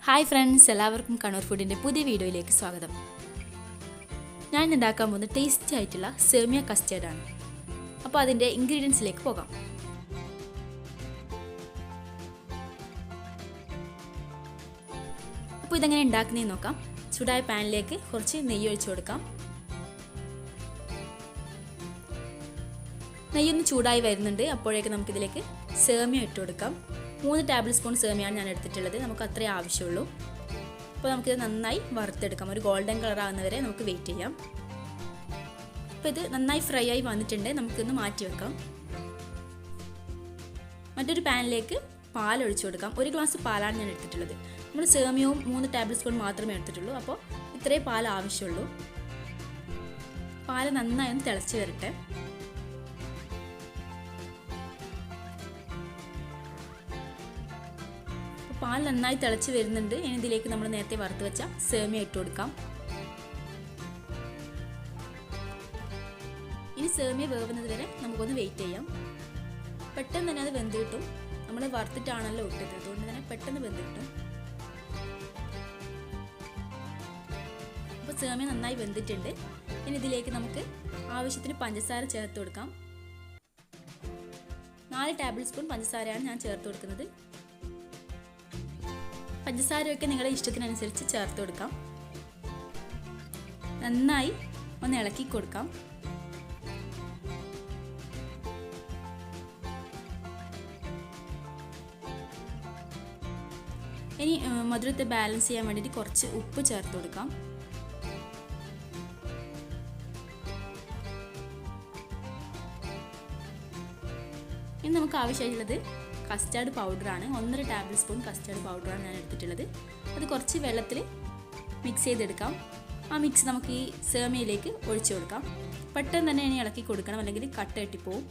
Hi friends, എല്ലാവർക്കും കണ്ണൂർ ഫുഡിൻ്റെ പുതിയ വീഡിയോയിലേക്ക് സ്വാഗതം. ഞാൻ ഉണ്ടാക്കാൻ പോകുന്ന ടേസ്റ്റി ആയിട്ടുള്ള സേമിയ കസ്റ്റേർഡാണ്. അപ്പോൾ അതിൻ്റെ ഇൻഗ്രീഡിയൻസിലേക്ക് പോകാം. അപ്പോൾ ഇതെങ്ങനെ ഉണ്ടാക്കുന്നതെന്ന് നോക്കാം. ചൂടായ പാനിലേക്ക് കുറച്ച് നെയ്യ് ഒഴിച്ചു കൊടുക്കാം. നെയ്യൊന്ന് ചൂടായി വരുന്നുണ്ട്. അപ്പോഴേക്ക് നമുക്കിതിലേക്ക് സേമിയ ഇട്ട് കൊടുക്കാം. 3 ടേബിൾ സ്പൂൺ സേമിയാണ് ഞാൻ എടുത്തിട്ടുള്ളത്. നമുക്ക് അത്രേ ആവശ്യമുള്ളൂ. അപ്പോൾ നമുക്കിത് നന്നായി വറുത്തെടുക്കാം. ഒരു ഗോൾഡൻ കളർ ആകുന്നവരെ നമുക്ക് വെയിറ്റ് ചെയ്യാം. അപ്പോൾ ഇത് നന്നായി ഫ്രൈ ആയി വന്നിട്ടുണ്ട്. നമുക്കിന്ന് മാറ്റി വെക്കാം. മറ്റൊരു പാനിലേക്ക് പാൽ ഒഴിച്ചു കൊടുക്കാം. 1 ഗ്ലാസ് പാലാണ് ഞാൻ എടുത്തിട്ടുള്ളത്. നമ്മൾ സേമിയവും 3 ടേബിൾ സ്പൂൺ മാത്രമേ എടുത്തിട്ടുള്ളൂ. അപ്പോൾ ഇത്രയും പാൽ ആവശ്യമുള്ളൂ. പാൽ നന്നായി ഒന്ന് തിളച്ച് വരട്ടെ. പാൽ നന്നായി തിളച്ച് വരുന്നുണ്ട്. ഇനി ഇതിലേക്ക് നമ്മൾ നേരത്തെ വറുത്ത് വെച്ച സേമിയ ഇട്ട് കൊടുക്കാം. ഇനി സേമിയ വേവുന്നത് വരെ നമുക്കൊന്ന് വെയിറ്റ് ചെയ്യാം. പെട്ടെന്ന് തന്നെ അത് വെന്ത് കിട്ടും. നമ്മൾ വറുത്തിട്ടാണല്ലോ ഇട്ടത്, അതുകൊണ്ട് തന്നെ പെട്ടെന്ന് വെന്ത് കിട്ടും. അപ്പോൾ സേമിയ നന്നായി വെന്തിട്ടുണ്ട്. ഇനി ഇതിലേക്ക് നമുക്ക് ആവശ്യത്തിന് പഞ്ചസാര ചേർത്ത് കൊടുക്കാം. 4 ടേബിൾ സ്പൂൺ പഞ്ചസാരയാണ് ഞാൻ ചേർത്ത് കൊടുക്കുന്നത്. പഞ്ചസാരയൊക്കെ നിങ്ങളുടെ ഇഷ്ടത്തിനനുസരിച്ച് ചേർത്ത് കൊടുക്കാം. നന്നായി ഒന്ന് ഇളക്കി കൊടുക്കാം. ഇനി മധുരത്തെ ബാലൻസ് ചെയ്യാൻ വേണ്ടിയിട്ട് കുറച്ച് ഉപ്പ് ചേർത്ത് കൊടുക്കാം. ഇനി നമുക്ക് ആവശ്യമായിട്ടുള്ളത് കസ്റ്റാർഡ് പൗഡറാണ്. 1.5 ടേബിൾ സ്പൂൺ കസ്റ്റാർഡ് പൗഡറാണ് ഞാൻ എടുത്തിട്ടുള്ളത്. അത് കുറച്ച് വെള്ളത്തിൽ മിക്സ് ചെയ്തെടുക്കാം. ആ മിക്സ് നമുക്ക് ഈ സേമിയയിലേക്ക് ഒഴിച്ചു കൊടുക്കാം. പെട്ടെന്ന് തന്നെ ഇനി ഇളക്കി കൊടുക്കണം, അല്ലെങ്കിൽ കട്ട കെട്ടിപ്പോവും.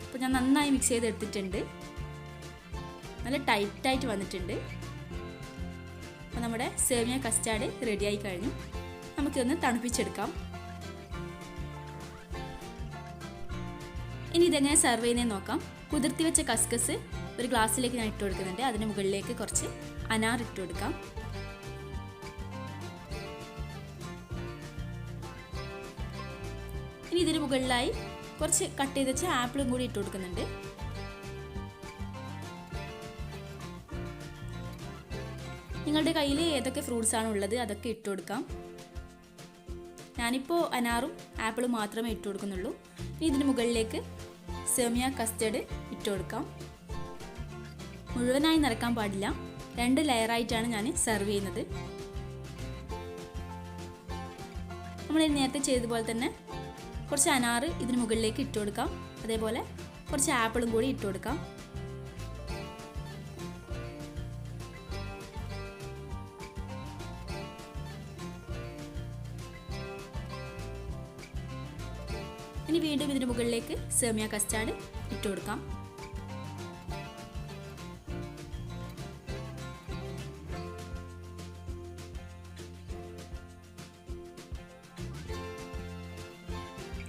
അപ്പോൾ ഞാൻ നന്നായി മിക്സ് ചെയ്തെടുത്തിട്ടുണ്ട്. നല്ല ടൈറ്റായിട്ട് വന്നിട്ടുണ്ട്. അപ്പോൾ നമ്മുടെ സേമിയ കസ്റ്റാർഡ് റെഡിയായി കഴിഞ്ഞു. നമുക്കിതൊന്ന് തണുപ്പിച്ചെടുക്കാം. ഇനി ഇതെങ്ങനെ സെർവ് ചെയ്യുന്നതെന്ന് നോക്കാം. കുതിർത്തി വെച്ച കസ്കസ് ഒരു ഗ്ലാസ്സിലേക്ക് ഞാൻ ഇട്ട് കൊടുക്കുന്നുണ്ട്. അതിന് മുകളിലേക്ക് കുറച്ച് അനാർ ഇട്ട് കൊടുക്കാം. ഇനി ഇതിന് മുകളിലായി കുറച്ച് കട്ട് ചെയ്ത് വെച്ച ആപ്പിളും കൂടി ഇട്ട് കൊടുക്കുന്നുണ്ട്. നിങ്ങളുടെ കയ്യിൽ ഏതൊക്കെ ഫ്രൂട്ട്സ് ആണ് ഉള്ളത് അതൊക്കെ ഇട്ട് കൊടുക്കാം. ഞാനിപ്പോൾ അനാറും ആപ്പിളും മാത്രമേ ഇട്ട് കൊടുക്കുന്നുള്ളൂ. ഇനി ഇതിന് മുകളിലേക്ക് സേമിയ കസ്റ്റേർഡ് ഇട്ട് കൊടുക്കാം. മുഴുവനായി നിറക്കാൻ പാടില്ല. 2 ലെയറായിട്ടാണ് ഞാൻ സെർവ് ചെയ്യുന്നത്. നമ്മൾ നേരത്തെ ചെയ്തതുപോലെ തന്നെ കുറച്ച് അനാർ ഇതിന് മുകളിലേക്ക് ഇട്ട് കൊടുക്കാം. അതേപോലെ കുറച്ച് ആപ്പിളും കൂടി ഇട്ട് കൊടുക്കാം. ഇനി വീണ്ടും ഇതിന് മുകളിലേക്ക് സേമിയ കസ്റ്റാർഡ് ഇട്ട് കൊടുക്കാം.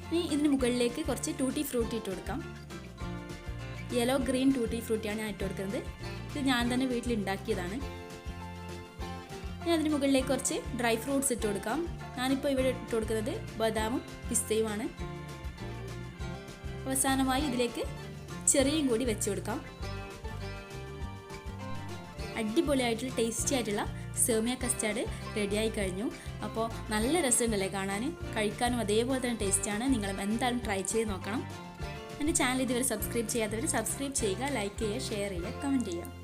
ഇനി ഇതിന് മുകളിലേക്ക് കുറച്ച് ടൂട്ടി ഫ്രൂട്ടി ഇട്ട് കൊടുക്കാം. യെല്ലോ ഗ്രീൻ ടൂട്ടി ഫ്രൂട്ടിയാണ് ഞാൻ ഇട്ട് കൊടുക്കുന്നത്. ഇത് ഞാൻ തന്നെ വീട്ടിൽ ഉണ്ടാക്കിയതാണ്. ഇനി അതിന് മുകളിലേക്ക് കുറച്ച് ഡ്രൈ ഫ്രൂട്ട്സ് ഇട്ട് കൊടുക്കാം. ഞാനിപ്പോൾ ഇവിടെ ഇട്ട് കൊടുക്കുന്നത് ബദാമും പിസ്തയുമാണ്. അവസാനമായി ഇതിലേക്ക് ചെറിയും കൂടി വെച്ച് കൊടുക്കാം. അടിപൊളിയായിട്ടുള്ള ടേസ്റ്റി ആയിട്ടുള്ള സേമിയ കസ്റ്റാർഡ് റെഡിയായി കഴിഞ്ഞു. അപ്പോൾ നല്ല രസമുണ്ടല്ലേ കാണാൻ, കഴിക്കാനും അതേപോലെ തന്നെ ടേസ്റ്റാണ്. നിങ്ങൾ എന്തായാലും ട്രൈ ചെയ്ത് നോക്കണം. എൻ്റെ ചാനൽ ഇതുവരെ സബ്സ്ക്രൈബ് ചെയ്യാത്തവർ സബ്സ്ക്രൈബ് ചെയ്യുക, ലൈക്ക് ചെയ്യുക, ഷെയർ ചെയ്യുക, കമൻറ്റ് ചെയ്യുക.